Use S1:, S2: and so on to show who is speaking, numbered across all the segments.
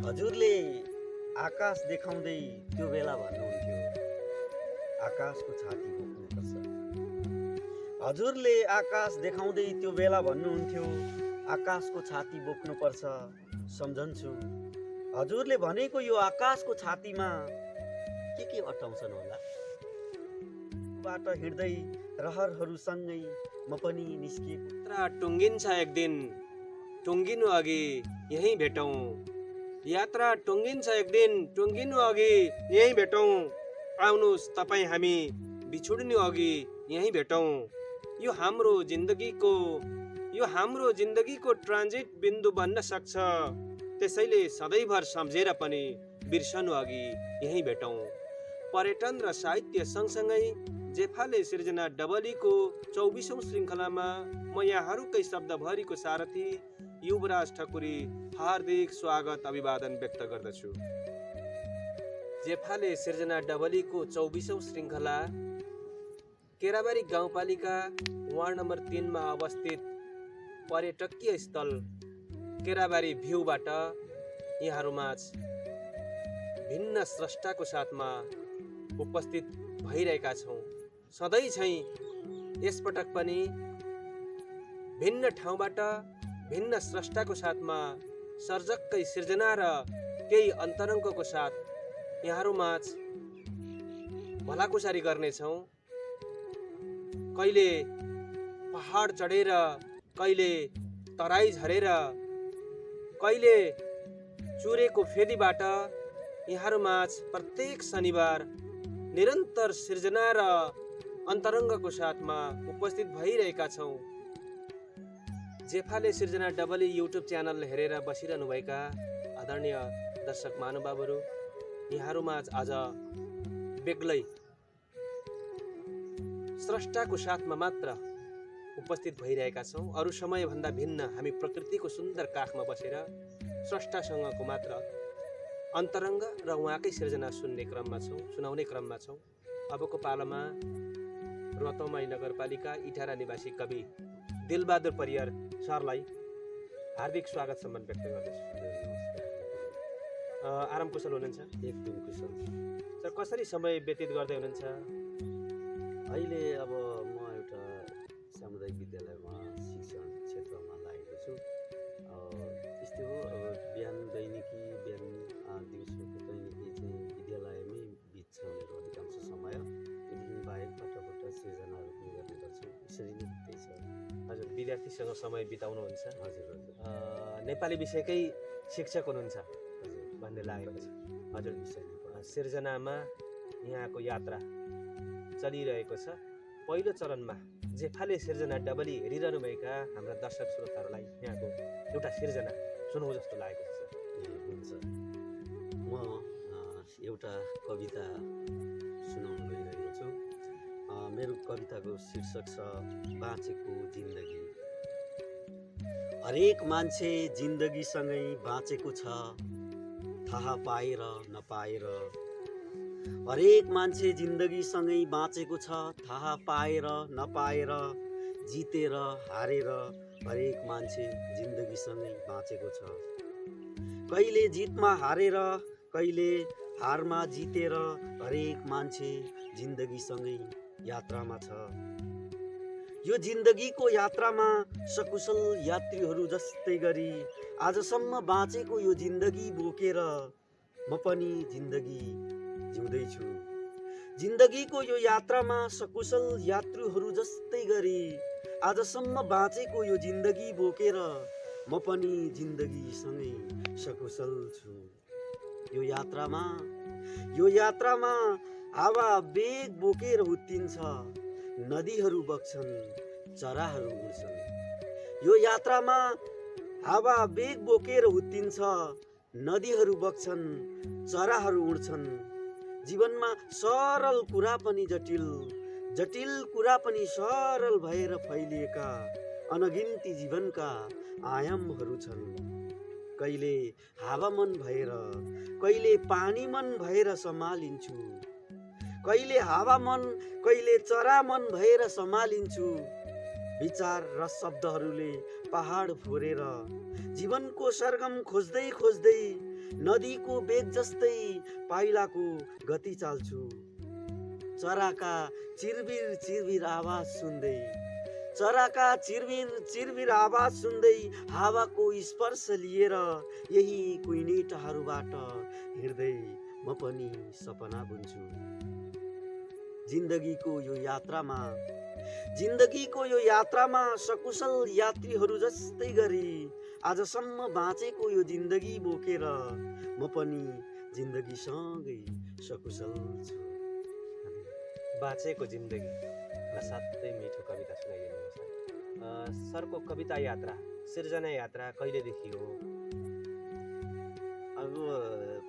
S1: हजुरले आकाश देखाउँदै त्यो बेला भन्नुहुन्थ्यो आकाशको छाती बोक्नुपर्छ। हजुरले आकाश देखाउँदै त्यो बेला भन्नुहुन्थ्यो आकाशको छाती बोक्नुपर्छ। सम्झन्छु हजुरले भनेको यो आकाशको छातीमा के अटाउँछन् होला। बाट हिँड्दै रहरहरूसँगै म पनि निस्किएको।
S2: यात्रा टुङ्गिन्छ एक दिन, टुङ्गिनु अघि यहीँ भेटौँ। यात्रा टुङ्गिन्छ एक दिन, टुङ्गिनु अघि यहीँ भेटौँ। आउनुहोस् तपाईँ हामी बिछुड्नु अघि यहीँ भेटौँ। यो हाम्रो जिन्दगीको ट्रान्जिट बिन्दु बन्न सक्छ। त्यसैले सधैँभर सम्झेर पनि बिर्सनु अघि यहीँ भेटौँ। पर्यटन र साहित्य सँगसँगै जेफाले सिर्जना डबलीको 24औं श्रृङ्खलामा म यहाँहरूकै शब्दभरिको सारथी युवराज ठकुरी हार्दिक स्वागत अभिवादन व्यक्त गर्दछु। जेफाले सिर्जना डबलीको 24औं श्रृङ्खला केराबारी गाउँपालिका वार्ड नम्बर 3 मा अवस्थित पर्यटकीय स्थल केराबारी भ्यूबाट यहाँहरूमाझ भिन्न स्रष्टाको साथमा उपस्थित भइरहेका छौँ। सधैँ झैँ यसपटक पनि भिन्न ठाउँबाट भिन्न स्रष्टाको साथमा सर्जककै सिर्जना र केही अन्तरङ्गको साथ यहाँहरूमाझ भलाकुसारी गर्नेछौँ। कहिले पहाड चढेर, कहिले तराई झरेर, कहिले चुरेको फेदीबाट यहाँहरूमाझ प्रत्येक शनिबार निरन्तर सिर्जना र अन्तरङ्गको साथमा उपस्थित भइरहेका छौँ। जेफाले सिर्जना डबली युट्युब च्यानल हेरेर बसिरहनुभएका आदरणीय दर्शक महानुभावहरू, यहाँहरूमाझ आज बेग्लै स्रष्टाको साथमा मात्र उपस्थित भइरहेका छौँ। अरू समयभन्दा भिन्न हामी प्रकृतिको सुन्दर काखमा बसेर स्रष्टासँगको मात्र अन्तरङ्ग र उहाँकै सिर्जना सुनाउने क्रममा छौँ। अबको पालोमा रतौमाई नगरपालिका इटारा निवासी कवि दिलबहादुर परियार सरलाई हार्दिक स्वागत सम्मान व्यक्त गर्दछु। आराम कुशल हुनुहुन्छ?
S1: एकदम कुशल।
S2: सर, कसरी समय व्यतीत गर्दै हुनुहुन्छ?
S1: अहिले अब म एउटा सामुदायिक विद्यालयमा शिक्षण क्षेत्रमा लागेको छु। यस्तो हो, अब बिहान दैनिकी, बिहान दिउँसोको दैनिकी चाहिँ विद्यालयमै बित्छ मेरो अधिकांश समय। त्यहाँदेखि बाहेक पटपट सिर्जनाहरू पनि गर्ने गर्छु। यसरी नै त्यही छ।
S2: हजुर, विद्यार्थीसँग समय बिताउनुहुन्छ?
S1: हजुर हजुर।
S2: नेपाली विषयकै शिक्षक हुनुहुन्छ
S1: हजुर
S2: भन्ने लागेको छ। हजुर,
S1: विषयमा
S2: सिर्जनामा यहाँको यात्रा चलिरहेको छ। पहिलो चरणमा जेफाले सिर्जना डबली हेरिरहनुभएका हाम्रा दर्शक श्रोताहरूलाई यहाँको एउटा सिर्जना सुनौ जस्तो लागेको छ।
S1: हुन्छ, म एउटा कविता सुनाउन गइरहेको छु। मेरो कविताको शीर्षक छ बाँचेको जिन्दगी। हरेक मान्छे जिन्दगीसँगै बाँचेको छ, थाहा पाएर नपाएर। हरेक मान्छे जिन्दगीसँगै बाँचेको छ, थाहा पाएर नपाएर। जितेर हारेर हरेक मान्छे जिन्दगीसँगै बाँचेको छ। कहिले जितमा हारेर, कहिले हारमा जितेर। हरेक मान्छे जिन्दगीसँगै यात्रामा छ। यो जिन्दगीको यात्रामा सकुशल यात्रीहरू जस्तै गरी आजसम्म बाँचेको यो जिन्दगी बोकेर म पनि जिन्दगी जिउँदैछु। जिन्दगीको यो यात्रामा सकुशल यात्रीहरू जस्तै गरी आजसम्म बाँचेको यो जिन्दगी बोकेर म पनि जिन्दगीसँगै सकुशल छु। यो यात्रामा हावा बेग बोकेर उत्तिन्छ, नदीहरू बग्छन्, चराहरू उड्छन्। यो यात्रामा हावा बेग बोकेर उत्तिन्छ, नदीहरू बग्छन्, चराहरू उड्छन्। जीवनमा सरल कुरा पनि जटिल, जटिल कुरा पनि सरल भएर फैलिएका अनगिन्ती जीवनका आयामहरू छन्। कहिले हावा मन भएर, कहिले पानी मन भएर सम्हालिन्छु। कहिले हावा मन, कहिले चरा मन भएर सम्हालिन्छु। विचार र शब्दहरूले पहाड फोरेर जीवनको सरगम खोज्दै खोज्दै नदीको बेग जस्तै पाइलाको गति चाल्छु। चराका चिरबिर चिरबिर आवाज सुन्दै, चराका चिरबिर चिरबिर आवाज सुन्दै हावाको स्पर्श लिएर यही कुइनेटहरूबाट हिँड्दै म पनि सपना बुन्छु। जिन्दगीको यो यात्रामा सकुशल यात्रीहरू जस्तै गरी आजसम्म बाँचेको यो जिन्दगी बोकेर म पनि जिन्दगीसँगै सकुशल छु।
S2: बाँचेको जिन्दगी असाध्यै मिठो कविता सुनाइदिनु सर। सरको कविता यात्रा, सिर्जना यात्रा कहिलेदेखि हो?
S1: अब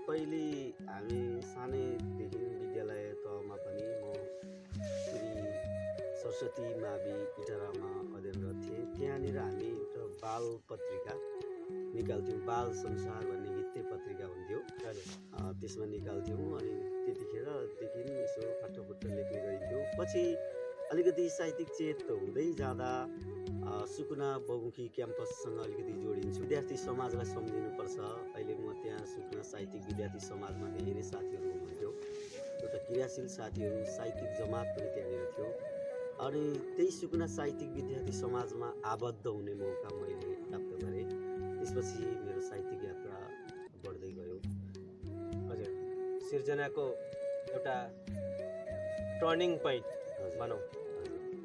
S1: पहिले हामी सानैदेखि विद्यालय तहमा पनि म सरस्वती मावि इटरामा अध्ययनरत थिएँ। त्यहाँनिर हामी एउटा बाल पत्रिका निकाल्थ्यौँ, बाल संसार भन्ने भित्ते पत्रिका हुन्थ्यो, त्यसमा निकाल्थ्यौँ। अनि त्यतिखेरदेखि यसो फाटोफुट्ट लेख्ने गरिन्थ्यो। पछि अलिकति साहित्यिक चेत हुँदै जाँदा सुकुना बहुमुखी क्याम्पससँग अलिकति जोडिन्छु। विद्यार्थी समाजलाई सम्झिनुपर्छ। अहिले म त्यहाँ सुकुना साहित्यिक विद्यार्थी समाजमा धेरै साथीहरू हुनुहुन्थ्यो। एउटा क्रियाशील साथीहरू, साहित्यिक जमात पनि त्यहाँनिर थियो। अनि त्यही सुकुना साहित्यिक विद्यार्थी समाजमा आबद्ध हुने मौका मैले प्राप्त गरेँ। त्यसपछि मेरो साहित्यिक यात्रा बढ्दै गयो।
S2: हजुर, सिर्जनाको एउटा टर्निङ पोइन्ट भनौँ,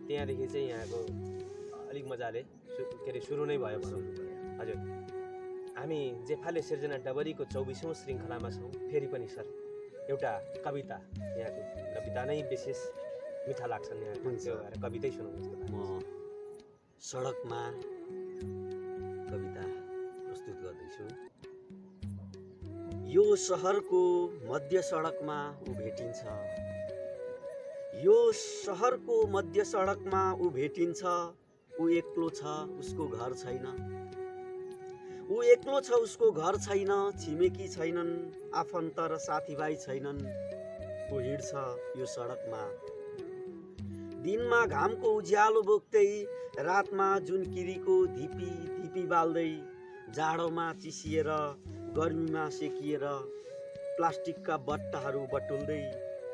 S2: त्यहाँदेखि चाहिँ यहाँको अलिक मजाले सुरु नै भयो भनौँ। हजुर, हामी जेफाले सिर्जना डबरीको 24औं श्रृङ्खलामा छौँ। फेरि पनि सर एउटा कविता, यहाँको कविता नै विशेष मिठा लाग्छन् यहाँको, त्यो भएर कवितै सुनाउनुहोस्।
S1: म सडकमा कविता प्रस्तुत गर्दैछु। यो सहरको मध्य सडकमा ऊ भेटिन्छ, यो सहरको मध्य सडकमा ऊ भेटिन्छ। ऊ एक्लो छ, उसको घर छैन, ऊ एक्लो छ, उसको घर छैन, छिमेकी छैनन्, आफन्त र साथीभाइ छैनन्। ऊ हिँड्छ यो सडकमा, दिनमा घामको उज्यालो बोक्दै, रातमा जुनकिरीको धिपी धिपी बाल्दै, जाडोमा चिसिएर गर्मीमा सेकिएर प्लास्टिकका बट्टाहरू बटुल्दै,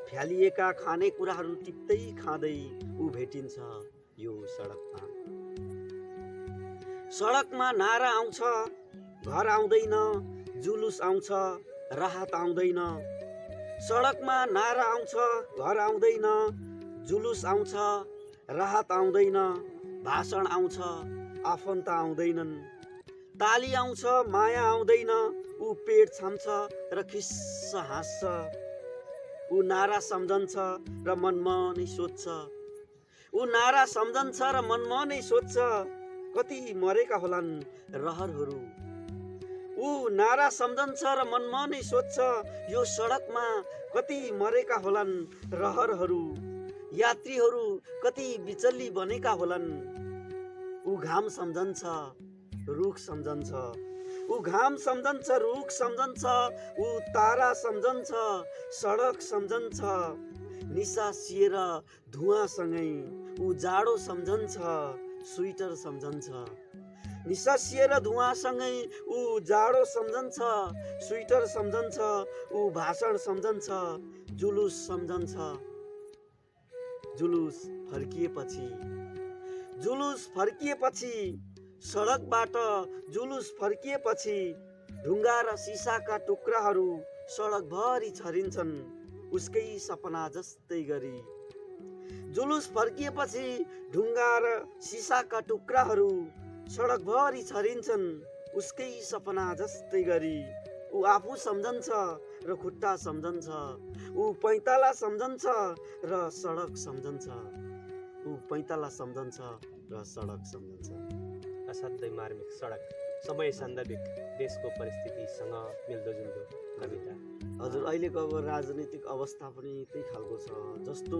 S1: फ्यालिएका खानेकुराहरू टिप्दै खाँदै ऊ भेटिन्छ यो सडकमा। सडकमा नारा आउँछ, घर आउँदैन, जुलुस आउँछ, राहत आउँदैन। सडकमा नारा आउँछ, घर आउँदैन, जुलुस आउँछ, राहत आउँदैन। भाषण आउँछ, आफन्त आउँदैनन्, ताली आउँछ, माया आउँदैन। ऊ पेट छाम्छ र खिस्स हाँस्छ, ऊ नारा सम्झन्छ र मनमा नै सोध्छ, ऊ नारा सम्झन्छ र मनमा नै सोध्छ, कति मरेका होलान् रहरहरू। ऊ नारा सम्झन्छ र मनमा नै सोध्छ, यो सडकमा कति मरेका होलान् रहरहरू। यात्रीहरू कति बिचल्ली बनेका होलान्। ऊ घाम सम्झन्छ, रुख सम्झन्छ, ऊ घाम सम्झन्छ, रुख सम्झन्छ, ऊ तारा सम्झन्छ, सडक सम्झन्छ। निसासिएर धुवासँगै ऊ जाडो सम्झन्छ, स्वेटर सम्झन्छ। निसासिएर धुवासँगै ऊ जाडो सम्झन्छ, स्वेटर सम्झन्छ। ऊ भाषण सम्झन्छ, जुलुस सम्झन्छ। जुलुस फर्किएपछि सडकबाट जुलुस फर्किएपछि ढुङ्गा र सिसाका टुक्राहरू सडकभरि छरिन्छन्, उसकै सपना जस्तै गरी। जुलुस फर्किएपछि ढुङ्गा र सिसाका टुक्राहरू सडकभरि छरिन्छन्, उसकै सपना जस्तै गरी। ऊ आफू सम्झन्छ र खुट्टा सम्झन्छ, ऊ पैताला सम्झन्छ र सडक सम्झन्छ, ऊ पैताला सम्झन्छ र सडक सम्झन्छ।
S2: असाध्यै मार्मिक सडक, समय सान्दर्भिक, देशको परिस्थितिसँग मिल्दोजुल्दो कविता।
S1: हजुर, अहिलेको अब राजनीतिक अवस्था पनि त्यही खालको छ। जस्तो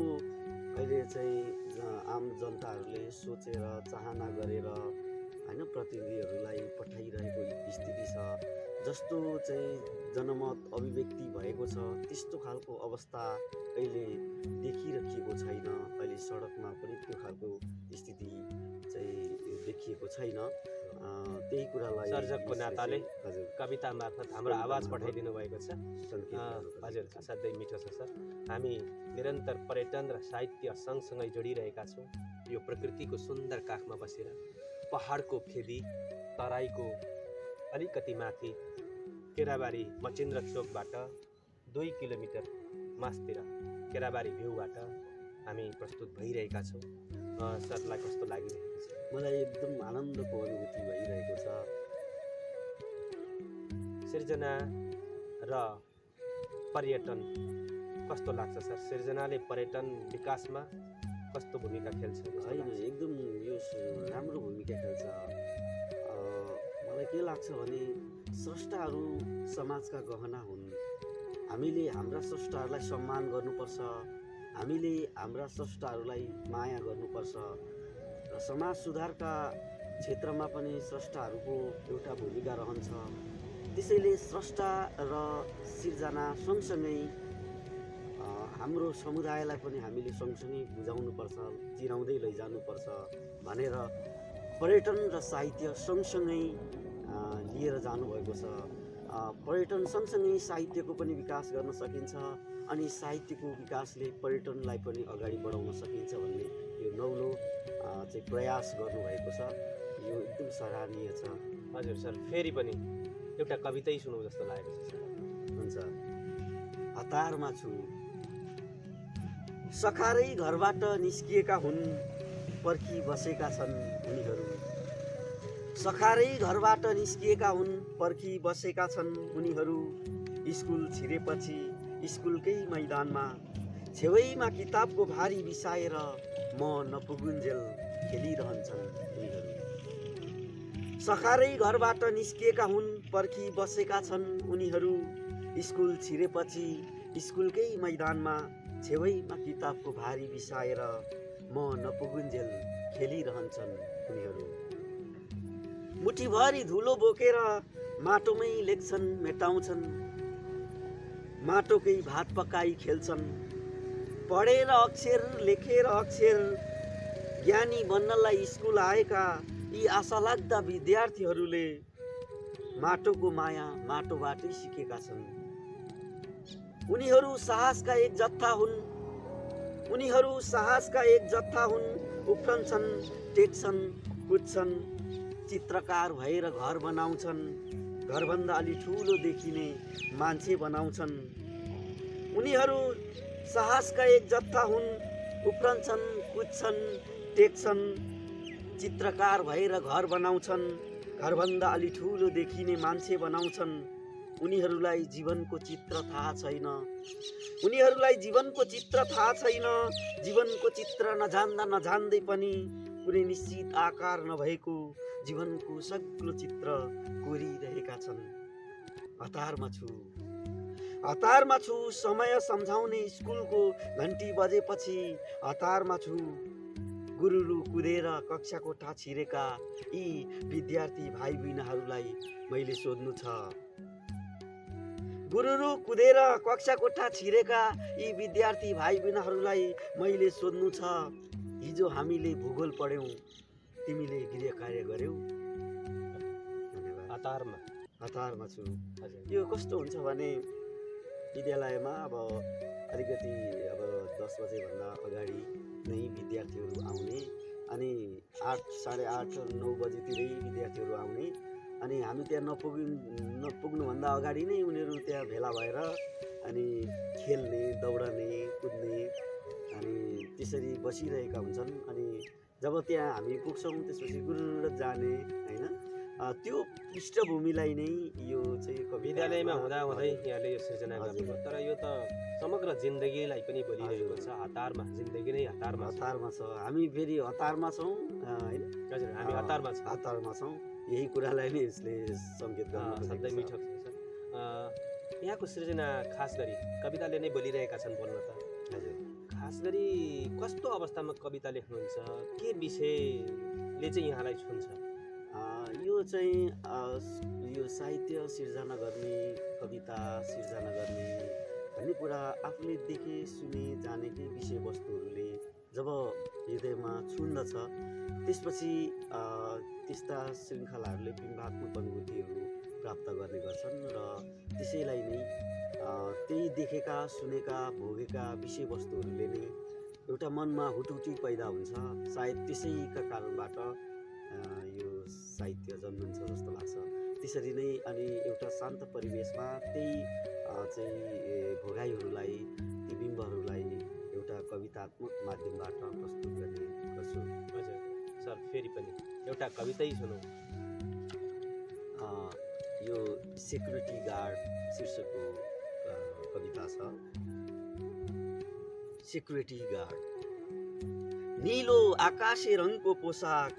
S1: अहिले चाहिँ आम जनताहरूले सोचेर चाहना गरेर होइन प्रतिनिधिहरूलाई पठाइरहेको स्थिति छ, जस्तो चाहिँ जनमत अभिव्यक्ति भएको छ, त्यस्तो खालको अवस्था अहिले देखिराखिएको छैन। अहिले सडकमा पनि त्यो खालको स्थिति चाहिँ देखिएको छैन। त्यही कुरालाई
S2: सर्जकको नाताले
S1: हजुर
S2: कविता मार्फत हाम्रो आवाज पठाइदिनु भएको छ।
S1: सङ्केतहरू
S2: हजुर असाध्यै मिठो छ सर। हामी निरन्तर पर्यटन र साहित्य सँगसँगै जोडिरहेका छौँ। यो प्रकृतिको सुन्दर काखमा बसेर पहाडको फेदी तराईको अलिकति माथि केराबारी मचिन्द्र चोकबाट 2 किलोमिटर मास्तिर केराबारी भ्यूबाट हामी प्रस्तुत भइरहेका छौँ। सरलाई कस्तो लागिरहेको छ?
S1: मलाई एकदम आनन्दको अनुभूति भइरहेको छ।
S2: सिर्जना र पर्यटन कस्तो लाग्छ सर? सिर्जनाले पर्यटन विकासमा कस्तो भूमिका खेल्छ?
S1: होइन, एकदम यो राम्रो भूमिका खेल्छ। मलाई के लाग्छ भने स्रष्टाहरू समाजका गहना हुन्। हामीले हाम्रा स्रष्टाहरूलाई सम्मान गर्नुपर्छ। हामीले हाम्रा स्रष्टाहरूलाई माया गर्नुपर्छ र समाज सुधारका क्षेत्रमा पनि स्रष्टाहरूको एउटा भूमिका रहन्छ। त्यसैले स्रष्टा र सिर्जना सँगसँगै हाम्रो समुदायलाई पनि हामीले सँगसँगै बुझाउनुपर्छ, चिनाउँदै लैजानुपर्छ भनेर पर्यटन र साहित्य सँगसँगै लिएर जानुभएको छ। पर्यटन सँगसँगै साहित्यको पनि विकास गर्न सकिन्छ अनि साहित्यको विकासले पर्यटनलाई पनि अगाडि बढाउन सकिन्छ भन्ने यो नौलो चाहिँ प्रयास गर्नुभएको छ। यो एकदम सराहनीय छ।
S2: हजुर सर, फेरि पनि एउटा कवितै सुनौ जस्तो लागेको छ सर।
S1: हुन्छ। हतारमा छु, सखारै घरबाट निस्किएका हुन्, पर्खी बसेका छन् उनीहरू। सखारै घरबाट निस्किएका हुन्, पर्खी बसेका छन् उनीहरू। स्कुल छिरेपछि स्कुलकै मैदानमा छेउैमा किताबको भारी बिसाएर म नपुगुन्जेल खेलिरहन्छन् उनीहरू। सखारै घरबाट निस्किएका हुन्, पर्खी बसेका छन् उनीहरू। स्कुल छिरेपछि स्कुलकै मैदानमा छेउैमा किताबको भारी बिसाएर म नपुगुन्जेल खेलिरहन्छन् उनीहरू। मुठीभरि धुलो बोकेर माटोमै लेख्छन्, मेटाउँछन्, माटोकै भात पकाई खेल्छन्। पढेर अक्षर, लेखेर अक्षर, ज्ञानी बन्नलाई स्कुल आएका यी आशा लाग्दा विद्यार्थीहरूले माटोको माया माटोबाटै सिकेका छन्। उनीहरू साहसका एक जत्था हुन्, उनीहरू साहसका एक जत्था हुन्। उफ्रन्छन्, टेक्छन्, कुद्छन्, चित्रकार भएर घर बनाउँछन्। घरभन्दा अलि ठुलो देखिने मान्छे बनाउँछन्। उनीहरू साहसका एक जत्था हुन्, उफ्रन्छन्, कुद्छन्, टेक्छन्, चित्रकार भएर घर बनाउँछन्। घरभन्दा अलि ठुलो देखिने मान्छे बनाउँछन्। उनीहरूलाई जीवनको चित्र थाहा छैन, उनीहरूलाई जीवनको चित्र थाहा छैन। जीवनको चित्र नजान्दा नजान्दै पनि कुनै निश्चित आकार नभएको जीवनको सग्लो चित्र कोरिरहेका छन्। हतारमा छु, हतारमा छु, समय सम्झाउने स्कुलको घन्टी बजेपछि। हतारमा छु, गुरुरु कुदेर कक्षा कोठा छिरेका यी विद्यार्थी भाइ बहिनीहरूलाई मैले सोध्नु छ। गुरुरु कुदेर कक्षा कोठा छिरेका यी विद्यार्थी भाइ बहिनीहरूलाई मैले सोध्नु छ। हिजो हामीले भूगोल पढ्यौँ, तिमीले गृह कार्य गर्यौ?
S2: हतारमा
S1: हतारमा छु।
S2: हजुर।
S1: यो कस्तो हुन्छ भने विद्यालयमा अब अलिकति 10 बजेभन्दा अगाडि नै विद्यार्थीहरू आउने अनि 8, साढे 8, 9 बजीतिरै विद्यार्थीहरू आउने अनि हामी त्यहाँ नपुग्नुभन्दा अगाडि नै उनीहरू त्यहाँ भेला भएर अनि खेल्ने, दौडने, कुद्ने अनि त्यसरी बसिरहेका हुन्छन्। अनि जब त्यहाँ हामी पुग्छौँ त्यसपछि गुरुर जाने होइन, त्यो पृष्ठभूमिलाई नै यो चाहिँ
S2: विद्यालयमा हुँदा हुँदै यहाँले यो सृजना गर्नुभयो। तर यो त समग्र जिन्दगीलाई पनि बोलिरहेको छ। हतारमा, जिन्दगी नै हतारमा छ।
S1: हतारमा छ। हामी फेरि हतारमा छौँ होइन।
S2: हजुर, हामी हतारमा छौँ।
S1: हतारमा छौँ। यही कुरालाई नै यसले सङ्केत गर्न
S2: सधैँ मिठो छ सर। यहाँको सृजना खास गरी कविताले नै बोलिरहेका छन् भन्न त।
S1: हजुर।
S2: खास गरी कस्तो अवस्थामा कविता लेख्नुहुन्छ? के विषयले चाहिँ यहाँलाई छुन्छ?
S1: यो चाहिँ यो साहित्य सिर्जना गर्ने, कविता सिर्जना गर्ने भन्ने कुरा आफूले देखे, सुने, जानेकै विषयवस्तुहरूले जब हृदयमा छुन्दछ त्यसपछि त्यस्ता श्रृङ्खलाहरूले बिम्बात्मक अनुभूतिहरू प्राप्त गर्ने गर्छन् र त्यसैलाई नै त्यही देखेका सुनेका भोगेका विषयवस्तुहरूले नै एउटा मनमा हुटहुटी पैदा हुन्छ। सायद त्यसैका कारणबाट यो साहित्य जन्मन्छ जस्तो लाग्छ। त्यसरी नै अनि एउटा शान्त परिवेशमा त्यही चाहिँ भोगाइहरूलाई ती बिम्बहरूलाई एउटा कवितात्मक माध्यमबाट प्रस्तुत गर्ने गर्छु।
S2: हजुर सर, फेरि पनि एउटा कवितै सुनौ।
S1: यो सेक्युरिटी गार्ड शीर्षकको कविता छ। Security guard. नीलो आकाशे रङको पोसाक,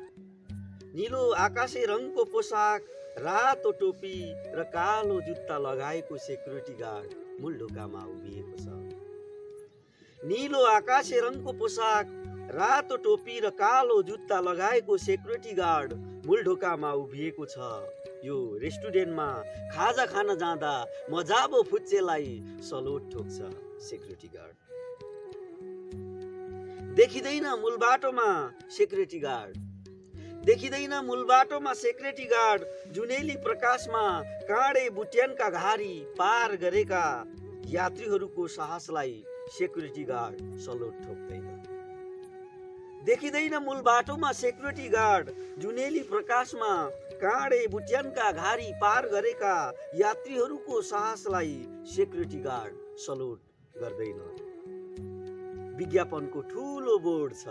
S1: नीलो आकाशे रङको पोसाक, रातो टोपी र कालो जुत्ता लगाएको सेक्युरिटी गार्ड मूल ढोकामा उभिएको छ। नीलो आकाशे रङको पोसाक, रातो टोपी र कालो जुत्ता लगाएको सेक्युरिटी गार्ड मूल ढोकामा उभिएको छ। यो रेस्टुरेन्टमा खाजा खान जाँदा मजाबो फुच्चेलाई सलोट ठोक्छ सेक्युरिटी गार्ड। देखिँदैन मूल बाटोमा सेक्युरिटी गार्ड, देखिँदैन मूल बाटोमा सेक्युरिटी गार्ड, जुनेली प्रकाशमा काँडे बुट्यानका घारी पार गरेका यात्रीहरूको साहसलाई सेक्युरिटी गार्ड सलोट ठोक्दैन। देखिँदैन मूल बाटोमा सेक्युरिटी गार्ड, जुनेली प्रकाशमा काँडे बुट्यानका घारी पार गरेका यात्रीहरूको साहसलाई सेक्युरिटी गार्ड सलोट गर्दैन। विज्ञापनको ठुलो बोर्ड छ,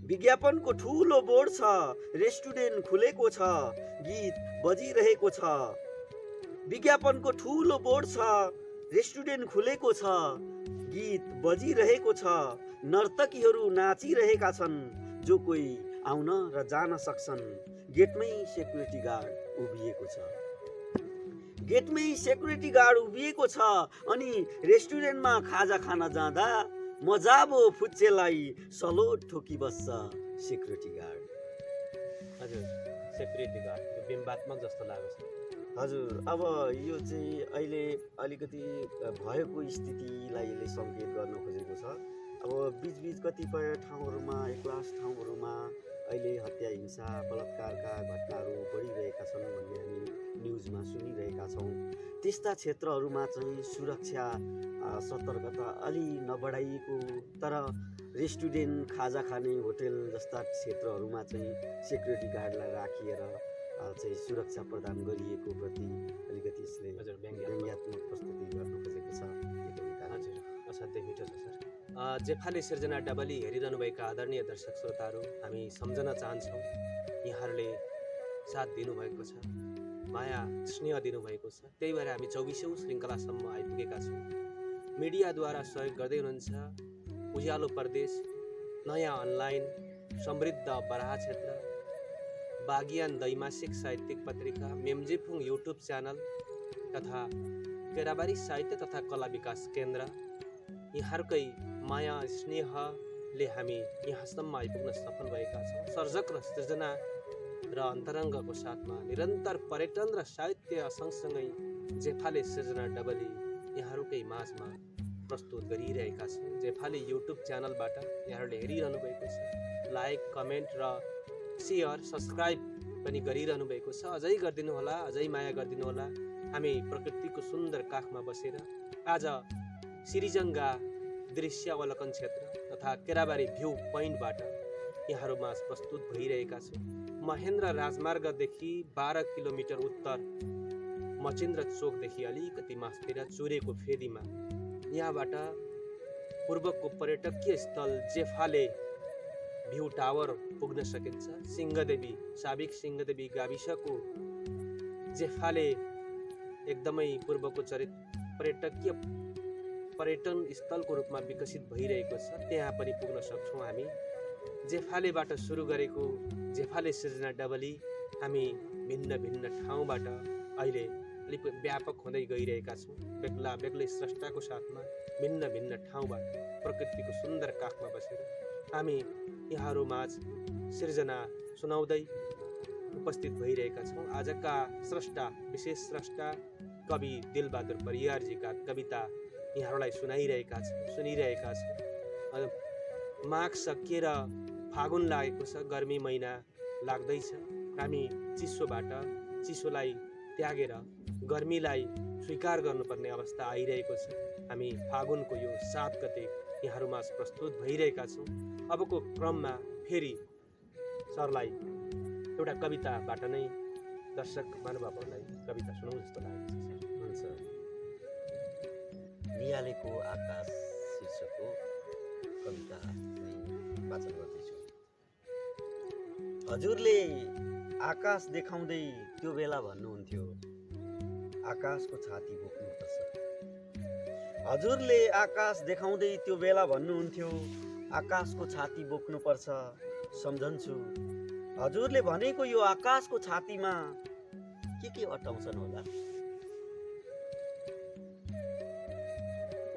S1: विज्ञापनको ठुलो बोर्ड छ, रेस्टुरेन्ट खुलेको छ, गीत बजिरहेको छ। विज्ञापनको ठुलो बोर्ड छ, रेस्टुरेन्ट खुलेको छ, गीत बजिरहेको छ, नर्तकीहरू नाचिरहेका छन्, जो कोही आउन र जान सक्छन्। गेटमै सेक्युरिटी गार्ड उभिएको छ, गेटमै सेक्युरिटी गार्ड उभिएको छ। अनि रेस्टुरेन्टमा खाजा खान जाँदा मजाबो फुच्चेलाई सलोट ठोकी बस्छ सेक्युरिटी गार्ड।
S2: हजुर, सेक्युरिटी गार्ड बिम्बात्मक जस्तो लाग्छ।
S1: हजुर, अब यो चाहिँ अहिले अलिकति भएको स्थितिलाई यसले सङ्केत गर्न खोजेको छ। अब बिचबिच कतिपय ठाउँहरूमा, एक्लास ठाउँहरूमा अहिले हत्या, हिंसा, बलात्कारका घटनाहरू बढिरहेका छन् भन्ने हामी न्युजमा सुनिरहेका छौँ। त्यस्ता क्षेत्रहरूमा चाहिँ सुरक्षा सतर्कता अलि नबढाइएको, तर रेस्टुरेन्ट, खाजा खाने होटेल जस्ता क्षेत्रहरूमा चाहिँ सेक्युरिटी गार्डलाई राखिएर चाहिँ सुरक्षा प्रदान गरिएको प्रति अलिकति यसले व्यङ्ग्यात्मक प्रस्तुति गर्न खोजेको छ।
S2: हजुर, असाध्यै मिठो छ सर। जेफाले सिर्जना डबली हेरिरहनुभएका आदरणीय दर्शक श्रोताहरू, हामी सम्झन चाहन्छौँ यहाँहरूले साथ दिनुभएको छ, माया स्नेह दिनुभएको छ। त्यही भएर हामी 24औं श्रृङ्खलासम्म आइपुगेका छौँ। मिडियाद्वारा सहयोग गर्दै हुनुहुन्छ उज्यालो प्रदेश, नयाँ अनलाइन, समृद्ध बराहा क्षेत्र, बागियान दैमासिक साहित्यिक पत्रिका, मेमजिफुङ युट्युब च्यानल तथा केराबारी साहित्य तथा कला विकास केन्द्र। यहाँहरूकै माया स्नेहले हामी यहाँसम्म आइपुग्न सफल भएका छौँ। सर्जक र सृजना र अन्तरङ्गको साथमा निरन्तर पर्यटन र साहित्य सँगसँगै जेफाले सिर्जना डबली यहाँहरूकै माझमा प्रस्तुत गरिरहेका छौँ। जेफाले युट्युब च्यानलबाट यहाँहरूले हेरिरहनु भएको छ। लाइक, कमेन्ट र सेयर, सब्सक्राइब पनि गरिरहनु भएको छ। अझै गरिदिनु होला, अझै माया गरिदिनु होला। हामी प्रकृतिको सुन्दर काखमा बसेर आज सिरिजङ्गा दृश्य अवलोकन क्षेत्र तथा केराबारी भ्यू पोइन्टबाट यहाँहरूमा प्रस्तुत भइरहेका छौँ। महेन्द्र राजमार्गदेखि 12 किलोमिटर उत्तर मचिन्द्र चोकदेखि अलिकति मास्तिर चुरेको फेदीमा यहाँबाट पूर्वको पर्यटकीय स्थल जेफाले भ्यू टावर पुग्न सकिन्छ। सिंहदेवी, साबिक सिंहदेवी गाविसको जेफाले एकदमै पूर्वको पर्यटन स्थलको रूपमा विकसित भइरहेको छ। त्यहाँ पनि पुग्न सक्छौँ हामी। जेफालेबाट सुरु गरेको जेफाले सिर्जना डबली हामी भिन्न भिन्न ठाउँबाट अहिले अलिक व्यापक हुँदै गइरहेका छौँ। बेग्ला बेग्लै स्रष्टाको साथमा भिन्न भिन्न ठाउँबाट प्रकृतिको सुन्दर काखमा बसेर हामी यहाँहरू माझ सिर्जना सुनाउँदै उपस्थित भइरहेका छौँ। आजका स्रष्टा, विशेष स्रष्टा कवि दिलबहादुर परियारजीका कविता यहाँहरूलाई सुनिरहेका छौँ। माघ सकिएर फागुन लागेको छ, गर्मी महिना लाग्दैछ। हामी चिसोलाई त्यागेर गर्मीलाई स्वीकार गर्नुपर्ने अवस्था आइरहेको छ। हामी फागुनको यो 7 गते यहाँहरूमा प्रस्तुत भइरहेका छौँ। अबको क्रममा फेरि सरलाई एउटा कविताबाट नै दर्शक महानुभावहरूलाई कविता सुनाउँ जस्तो लागेको छ।
S1: हुन्छ। नियालेको आकाश शीर्षकको कविता नै वाचन गर्दैछु। हजुरले आकाश देखाउँदै त्यो बेला भन्नुहुन्थ्यो आकाशको छाती बोक्नुपर्छ। हजुरले आकाश देखाउँदै त्यो बेला भन्नुहुन्थ्यो आकाशको छाती बोक्नुपर्छ। सम्झन्छु हजुरले भनेको यो आकाशको छातीमा के अटाउँछन् होला।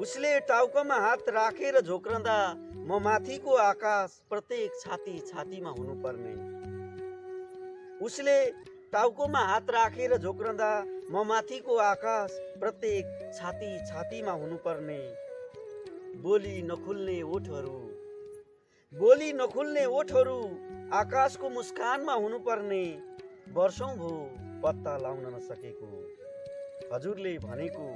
S1: उसले टाउकोमा हात राखेर झोक्रँदा म माथिको आकाश प्रत्येक छातीमा हुनुपर्ने। उसले टाउकोमा हात राखेर झोक्रँदा म माथिको आकाश प्रत्येक छातीमा हुनुपर्ने। बोली नखुल्ने ओठहरू आकाशको मुस्कानमा हुनुपर्ने। वर्षौं भो पत्ता लाउन नसकेको हजुरले भनेको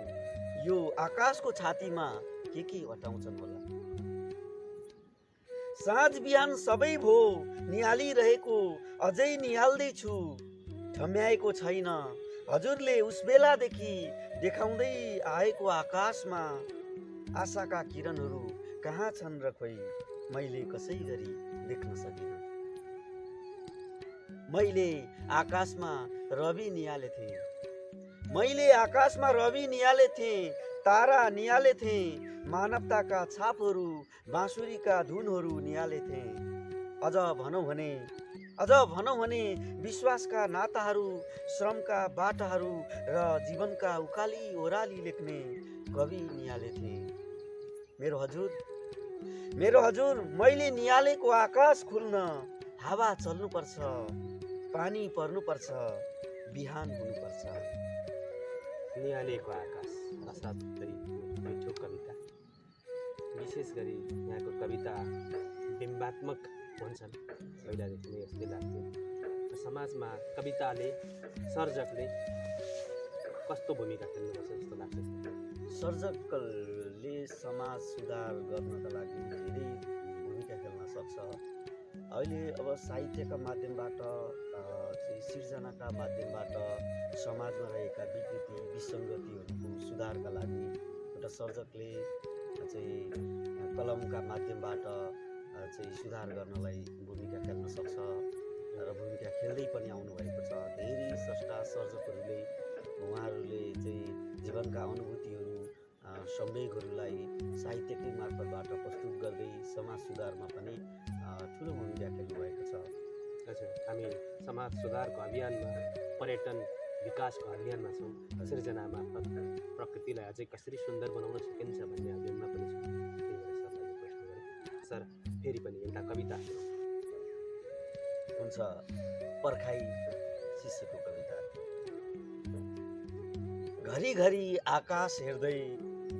S1: यो आकाशको छातीमा के अटाउँछन् होला। साँझ बिहान सबै भो निहालिरहेको अझै निहाल्दैछु। ठम्याएको छैन हजुरले उस बेलादेखि देखाउँदै आएको आकाशमा। आशाका किरणहरू कहाँ छन् र खोइ मैले कसै गरी देख्न सकिनँ। मैले आकाशमा रवि निहाले थिएँ, तारा निहाले थिएँ, मानवताका छापहरू, बाँसुरीका धुनहरू निहाले थिएँ। अझ भनौँ भने विश्वासका नाताहरू, श्रमका बाटाहरू र जीवनका उकाली ओह्राली लेख्ने कवि निहाले थिएँ। मेरो हजुर मैले निहालेको आकाश खुल्न हावा चल्नुपर्छ, पानी पर्नुपर्छ, बिहान हुनुपर्छ।
S2: निहालेको आकाश असाध्यै मिठो कविता। विशेष गरी यहाँको कविता बिम्बात्मक हुन्छन्। पहिलादेखि नै यस्तै लाग्थ्यो। समाजमा कविताले, सर्जकले कस्तो भूमिका खेल्नुपर्छ जस्तो लाग्छ?
S1: सर्जकले समाज सुधार गर्नका लागि धेरै भूमिका खेल्न सक्छ। अहिले अब साहित्यका माध्यमबाट सिर्जनाका माध्यमबाट समाजमा रहेका विकृति विसङ्गतिहरूको सुधारका लागि एउटा सर्जकले चाहिँ कलमका माध्यमबाट चाहिँ सुधार गर्नलाई भूमिका खेल्न सक्छ र भूमिका खेल्दै पनि आउनुभएको छ। धेरै स्रष्टा सर्जकहरूले उहाँहरूले चाहिँ जीवनका अनुभूतिहरू, संवेगहरूलाई साहित्यकै मार्फतबाट प्रस्तुत गर्दै समाज सुधारमा पनि ठुलो भूमिका खेल्नुभएको छ।
S2: हजुर, हामी समाज सुधारको अभियानमा, पर्यटन विकासको अभियानमा छौँ। सिर्जना मार्फत प्रकृतिलाई अझै कसरी सुन्दर बनाउन सकिन्छ भन्ने अभियानमा पनि छौँ। त्यही भएर सरलाई यो प्रश्न गरेँ। सर, फेरि पनि एउटा कविता
S1: हुन्छ। पर्खाइ शीर्षकको कविता। घरिघरि आकाश हेर्दै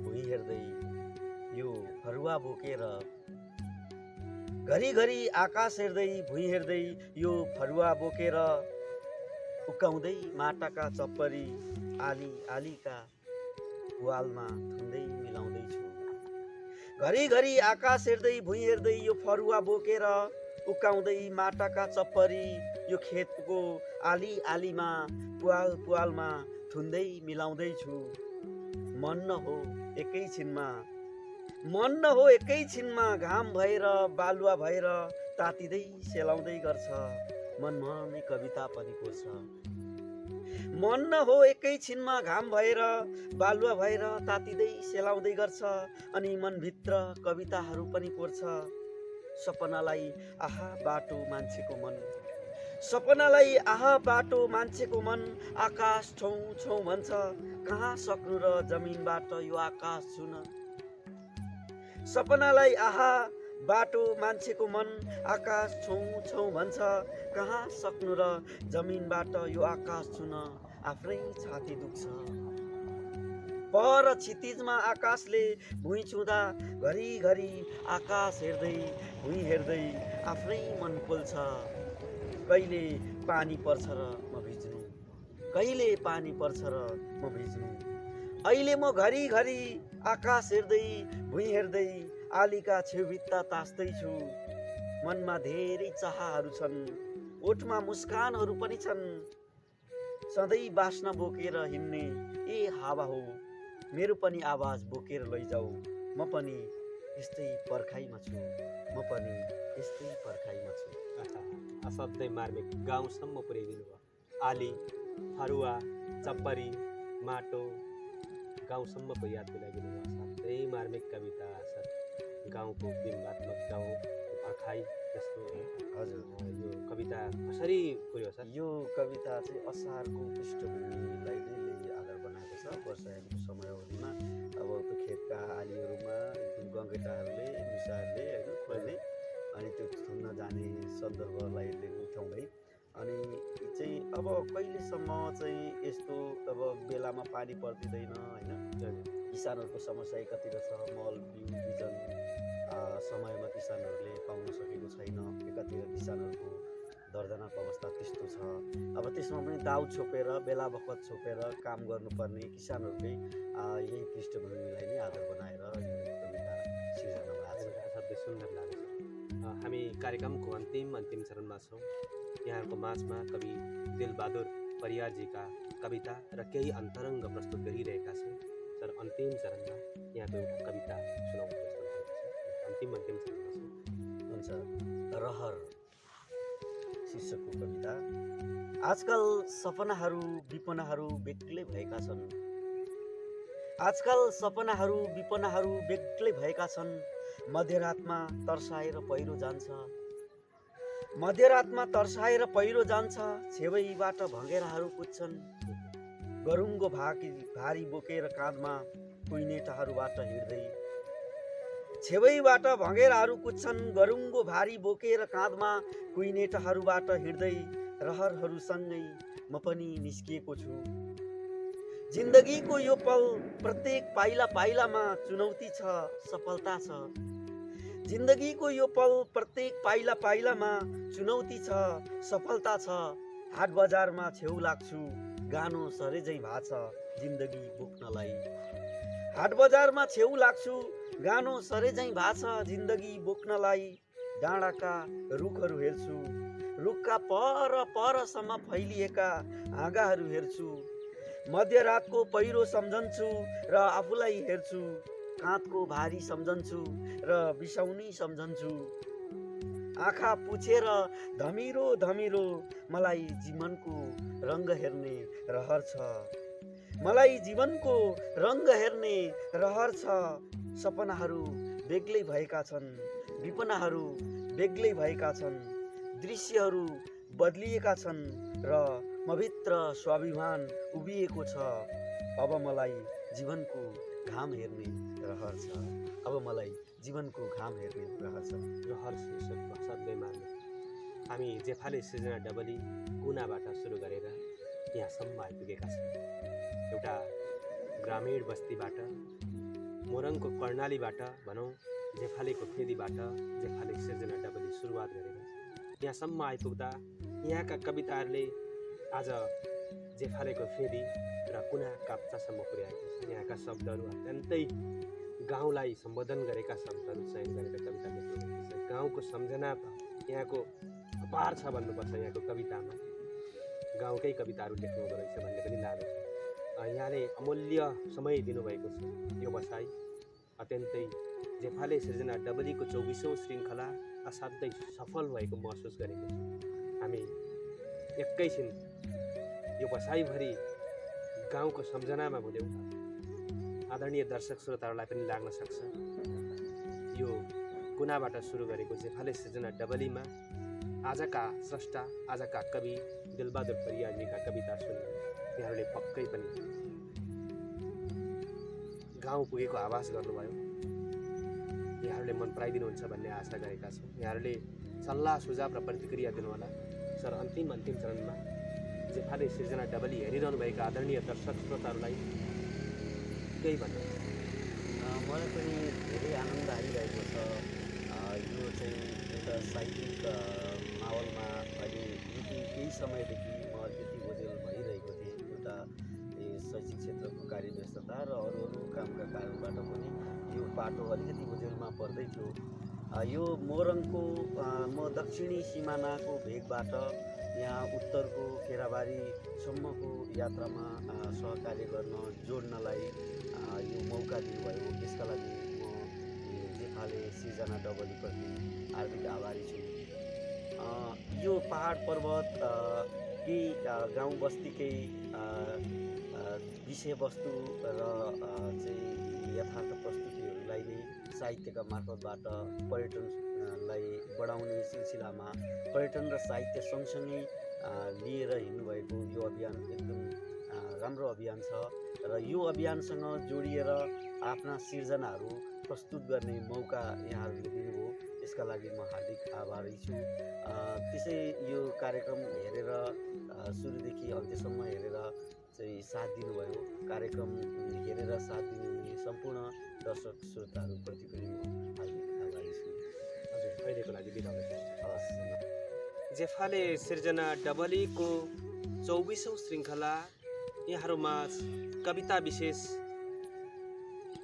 S1: भुइँ हेर्दै यो फरुवा बोकेर, घरिघरि आकाश हेर्दै भुइँ हेर्दै यो फरुवा बोकेर, उकाउँदै माटाका चप्परी आलीका पुवालमा थुन्दै मिलाउँदैछु। घरिघरि आकाश हेर्दै भुइँ हेर्दै यो फरुवा बोकेर, उकाउँदै माटाका चप्परी यो खेतको आलीमा पुवालमा थुन्दै मिलाउँदैछु। मन न हो एकैछिनमा घाम भएर बालुवा भएर तातिँदै सेलाउँदै गर्छ। मनमनै कविता पनि कोर्छ। मन न हो एकैछिनमा घाम भएर बालुवा भएर तातिँदै सेलाउँदै गर्छ। अनि मनभित्र कविताहरू पनि कोर्छ। सपनालाई आहा बाटो मान्छेको मन, आकाश छौँ छौँ भन्छ, कहाँ सक्नु र जमिनबाट यो आकाश छुन। सपनालाई आहा बाटो मान्छेको मन, आकाश छौँ छौँ भन्छ, कहाँ सक्नु र जमिनबाट यो आकाश छुन। आफ्नै छाती दुख्छ, पर क्षितिजमा आकाशले भुइँ छुँदा घरिघरि आकाश हेर्दै भुइँ हेर्दै आफ्नै मन पोल्छ। कहिले पानी पर्छ र म भिज्नु, कहिले पानी पर्छ र म भिज्नु। अहिले म घरिघरि आकाश हेर्दै भुइँ हेर्दै आलीका छेउभित्ता तास्दैछु। मनमा धेरै चाहहरू छन्, ओठमा मुस्कानहरू पनि छन्। सधैँ बास्ना बोकेर हिँड्ने ए हावा हो, मेरो पनि आवाज बोकेर लैजाऊ। म पनि यस्तै पर्खाइमा छु, म पनि यस्तै पर्खाइमा छु।
S2: असाध्यै मार्मिक, गाउँसम्म पुर्याइदिनु भयो। आली, फरुवा, चप्परी, माटो, गाउँसम्मको याद दिलाइदिनु भयो। असाध्यै मार्मिक कविता सर। गाउँको बिम्बात्मक, गाउँ पर्खाइ जस्तो
S1: हजुर,
S2: यो कविता कसरी पुर्यो सर?
S1: यो कविता चाहिँ असारको पृष्ठभूमिलाई नै आधार बनाएको छ। वर्षायामको समयहरूमा अब त्यो खेतका आलीहरूमा एकदम गङ्गेटाहरूले मुसाहरूले होइन खोज्ने, अनि त्यो थुन्न जाने सन्दर्भलाई उठाउँदै, अनि चाहिँ अब कहिलेसम्म चाहिँ यस्तो अब बेलामा पानी पर्दिँदैन होइन, किसानहरूको समस्या एकातिर छ, मल बिउ बिजन समयमा किसानहरूले पाउन सकेको छैन, एकातिर किसानहरूको दर्दनाक अवस्था त्यस्तो छ। अब त्यसमा पनि दाउ छोपेर बेला बखत छोपेर काम गर्नुपर्ने किसानहरूकै यही पृष्ठभूमिलाई नै आधार बनाएर यो कविता सिर्जना भएको छ।
S2: असाध्यै सुन्दर लाग्छ। हामी कार्यक्रमको अन्तिम चरणमा छौँ। यहाँको माझमा कवि दिलबहादुर परियारजीका कविता र केही अन्तरङ्ग प्रस्तुत गरिरहेका छौँ। सर, अन्तिम चरणमा यहाँको एउटा कविता सुनाउन प्रस्तुत भएको छ। अन्तिम चरणमा छौँ।
S1: हुन्छ। रहर शीर्षकको कविता। आजकल सपनाहरू विपनाहरू बेग्लै भएका छन्। आजकल सपनाहरू विपनाहरू बेग्लै भएका छन्। मध्यरातमा तर्साएर पहिरो जान्छ, मध्यरातमा तर्साएर पहिरो जान्छ। छेवैबाट भँगेराहरू कुद्छन्, गरुङ्गो भारी बोकेर काँधमा कुइनेटाहरूबाट हिँड्दै। छेवैबाट भँगेराहरू कुद्छन्, गरुङ्गो भारी बोकेर काँधमा कुइनेटाहरूबाट हिँड्दै। रहरहरूसँगै म पनि निस्किएको छु। जिन्दगीको यो पल प्रत्येक पाइला पाइलामा चुनौती छ, सफलता छ। जिन्दगीको यो पल प्रत्येक पाइला पाइलामा चुनौती छ, सफलता छ। हाट बजारमा छेउ लाग्छु, गानो सरेझै भाछ जिन्दगी बोक्नलाई। हाट बजारमा छेउ लाग्छु, गानो सरेझै भाछ जिन्दगी बोक्नलाई। डाँडाका रुखहरू हेर्छु, रुखका पर परसम्म फैलिएका हाँगाहरू हेर्छु। मध्यरातको पहिरो सम्झन्छु र आफूलाई हेर्छु। काँधको भारी सम्झन्छु र बिसाउनी सम्झन्छु। आँखा पुछेर धमिरो धमिरो मलाई जीवनको रङ्ग हेर्ने रहर छ। मलाई जीवनको रङ्ग हेर्ने रहर छ। सपनाहरू बेग्लै भएका छन्, विपनाहरू बेग्लै भएका छन्। दृश्यहरू बदलिएका छन् र मभित्र स्वाभिमान उभिएको छ। अब मलाई जीवनको घाम हेर्ने रहर छ। अब मलाई जीवनको घाम हेर्ने रहर छ।
S2: रहर शीर्षक असाध्यै मार्मिक। हामी जेफाले सृजना डबली कुनाबाट सुरु गरेर यहाँसम्म आइपुगेका छौँ। एउटा ग्रामीण बस्तीबाट, मोरङको कर्णालीबाट भनौँ, जेफालेको फेदीबाट जेफाले सृजना डबली सुरुवात गरेर यहाँसम्म आइपुग्दा यहाँका कविताहरूले आज जेफालेको फेदी र कुना काप्चासम्म पुर्याएको छ। यहाँका शब्दहरू अत्यन्तै गाउँलाई सम्बोधन गरेका शब्दहरू चयन गरेर कविता लेख्नुभएको छ। गाउँको सम्झना त यहाँको अपार छ भन्नुपर्छ। यहाँको कवितामा गाउँकै कविताहरू लेख्नुहुँदो रहेछ भन्ने पनि लाग्छ। यहाँले अमूल्य समय दिनुभएको छ। यो बसाइ अत्यन्तै जेफाले सृजना डबलीको 24औं श्रृङ्खला असाध्यै सफल भएको महसुस गरेको छु। हामी एकैछिन यो बसाइभरि गाउँको सम्झनामा भुल्यौँ। आदरणीय दर्शक श्रोताहरूलाई पनि लाग्न सक्छ यो कुनाबाट सुरु गरेको जेफाले सृजना डबलीमा आजका स्रष्टा, आजका कवि दिलबहादुर परियारजीका कविता सुनेर यहाँहरूले पक्कै पनि गाउँ पुगेको आभास गर्नुभयो। यहाँहरूले मन पराइदिनुहुन्छ भन्ने आशा गरेका छौँ। यहाँहरूले सल्लाह सुझाव र प्रतिक्रिया दिनुहोला। सर, अन्तिम चरणमा जेफाले सृजना डबली हेरिरहनुभएका आदरणीय दर्शक श्रोताहरूलाई केही भन्नु।
S1: मलाई पनि धेरै आनन्द आइरहेको छ। यो चाहिँ एउटा साहित्यिक माहौलमा अहिले केही समयदेखि म अलिकति ओझेल भइरहेको थिएँ। एउटा शैक्षिक क्षेत्रको कार्यव्यस्तता र अरू अरू कामका कारणबाट पनि यो बाटो अलिकति ओझेलमा पर्दै थियो। यो मोरङको म दक्षिणी सिमानाको भेगबाट यहाँ उत्तरको केराबारीसम्मको यात्रामा सहकार्य गर्न जोड्नलाई यो मौका दिनुभयो। त्यसका लागि म जेफाले सिर्जना डबलीप्रति हार्दिक आभारी छु। यो पहाड पर्वत केही गाउँ बस्तीकै विषयवस्तु र चाहिँ यथार्थ प्रस्तुतिहरूलाई नै साहित्यका मार्फतबाट पर्यटनलाई बढाउने सिलसिलामा पर्यटन र साहित्य सँगसँगै लिएर हिँड्नुभएको यो अभियान एकदम राम्रो अभियान छ र यो अभियानसँग जोडिएर आफ्ना सिर्जनाहरू प्रस्तुत गर्ने मौका यहाँहरूले दिनुभयो। यसका लागि म हार्दिक आभारी छु। त्यसै यो कार्यक्रम हेरेर सुरुदेखि अन्त्यसम्म हेरेर चाहिँ साथ दिनुभयो। कार्यक्रम हेरेर साथ दिनुहुने सम्पूर्ण दर्शक श्रोताहरूप्रति पनि म हार्दिक आभारी छु।
S2: हजुर, अहिलेको लागि बिदा हुन चाहन्छु।
S1: हवस्।
S2: जेफाले सिर्जना डबलीको 24औं श्रृङ्खला यहाँहरूमा कविता विशेष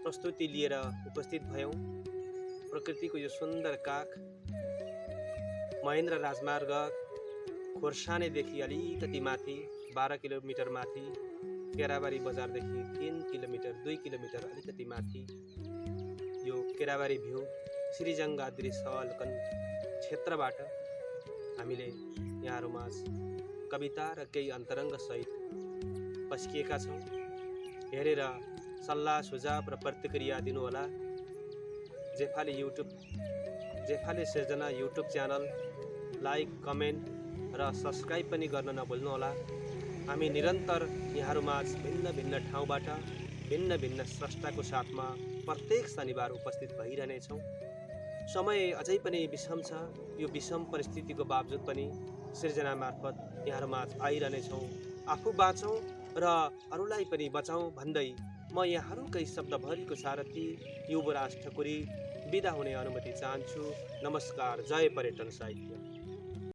S2: प्रस्तुति लिएर उपस्थित भयौँ। प्रकृतिको यो सुन्दर काख महेन्द्र राजमार्ग खोर्सानीदेखि अलिकति माथि 12 किलोमिटर माथि, केराबारी बजारदेखि 3 किलोमिटर 2 किलोमिटर अलिकति माथि यो केराबारी भ्यू श्रीजङ्गाद्री सलकन क्षेत्रबाट हामीले यहाँहरूमा कविता र केही अन्तरङ्गसहित पस्किएका छौँ। हेरेर सल्लाह सुझाव र प्रतिक्रिया दिनुहोला। जेफाले सिर्जना युट्युब च्यानल लाइक, कमेन्ट र सब्सक्राइब पनि गर्न नभुल्नुहोला। हामी निरन्तर यहाँहरूमा भिन्न भिन्न ठाउँबाट भिन्न भिन्न स्रष्टाको साथमा प्रत्येक शनिबार उपस्थित भइरहनेछौँ। समय अझै पनि विषम छ। यो विषम परिस्थितिको बावजुद पनि सिर्जना मार्फत यहाँहरूमा आइरहनेछौँ। आफू बाँचौँ र अरूलाई पनि बचाउँ भन्दै म यहाँहरूकै शब्दभरिको सारथी युवराज ठकुरी बिदा हुने अनुमति चाहन्छु। नमस्कार। जय पर्यटन साहित्य।